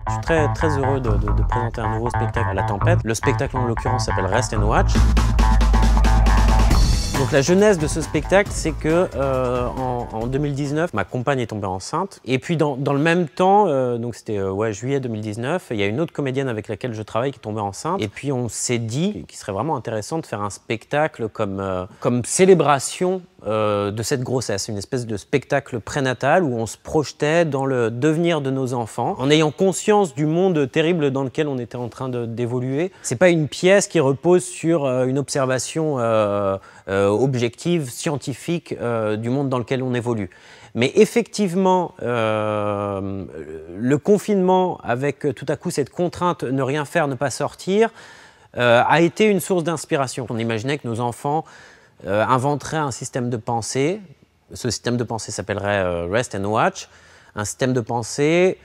Je suis très heureux de présenter un nouveau spectacle à La Tempête. Le spectacle en l'occurrence s'appelle Rest and Watch. Donc la genèse de ce spectacle, c'est que en 2019, ma compagne est tombée enceinte. Et puis dans le même temps, donc c'était juillet 2019, il y a une autre comédienne avec laquelle je travaille qui est tombée enceinte. Et puis on s'est dit qu'il serait vraiment intéressant de faire un spectacle comme célébration de cette grossesse, une espèce de spectacle prénatal où on se projetait dans le devenir de nos enfants, en ayant conscience du monde terrible dans lequel on était en train d'évoluer. C'est pas une pièce qui repose sur une observation objective, scientifique du monde dans lequel on évolue. Mais effectivement, le confinement, avec tout à coup cette contrainte, ne rien faire, ne pas sortir, a été une source d'inspiration. On imaginait que nos enfants inventeraient un système de pensée. Ce système de pensée s'appellerait Rest and Watch. Un système de pensée,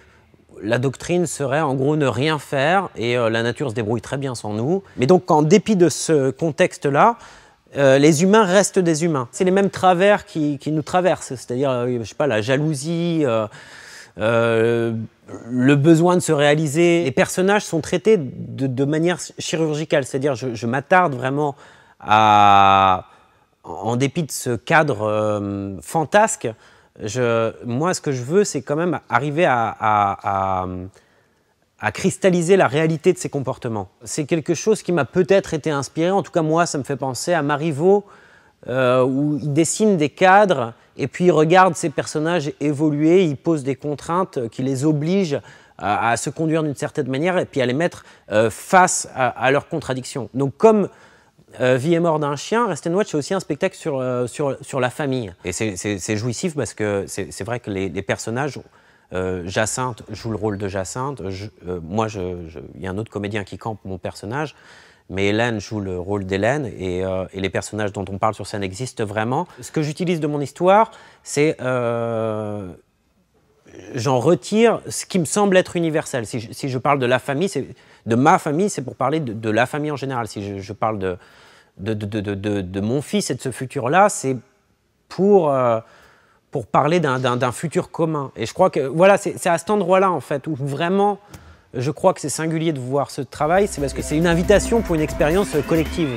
la doctrine serait en gros ne rien faire et la nature se débrouille très bien sans nous. Mais donc en dépit de ce contexte-là, les humains restent des humains. C'est les mêmes travers qui nous traversent, c'est-à-dire, je sais pas, la jalousie, le besoin de se réaliser. Les personnages sont traités de manière chirurgicale, c'est-à-dire je m'attarde vraiment à, en dépit de ce cadre fantasque, moi ce que je veux c'est quand même arriver à cristalliser la réalité de ces comportements. C'est quelque chose qui m'a peut-être été inspiré, en tout cas moi ça me fait penser à Marivaux, où il dessine des cadres et puis il regarde ces personnages évoluer, il pose des contraintes qui les obligent à se conduire d'une certaine manière et puis à les mettre face à leurs contradictions. Donc comme Vie et mort d'un chien, Rest and Watch c'est aussi un spectacle sur la famille. Et c'est jouissif parce que c'est vrai que les personnages, Jacinthe joue le rôle de Jacinthe, il y a un autre comédien qui campe mon personnage, mais Hélène joue le rôle d'Hélène et les personnages dont on parle sur scène existent vraiment. Ce que j'utilise de mon histoire, c'est j'en retire ce qui me semble être universel. Si je parle de la famille, de ma famille, c'est pour parler de la famille en général. Si je parle de mon fils et de ce futur-là, c'est pour parler d'un futur commun. Et je crois que voilà, c'est à cet endroit-là en fait où vraiment je crois que c'est singulier de voir ce travail, c'est parce que c'est une invitation pour une expérience collective.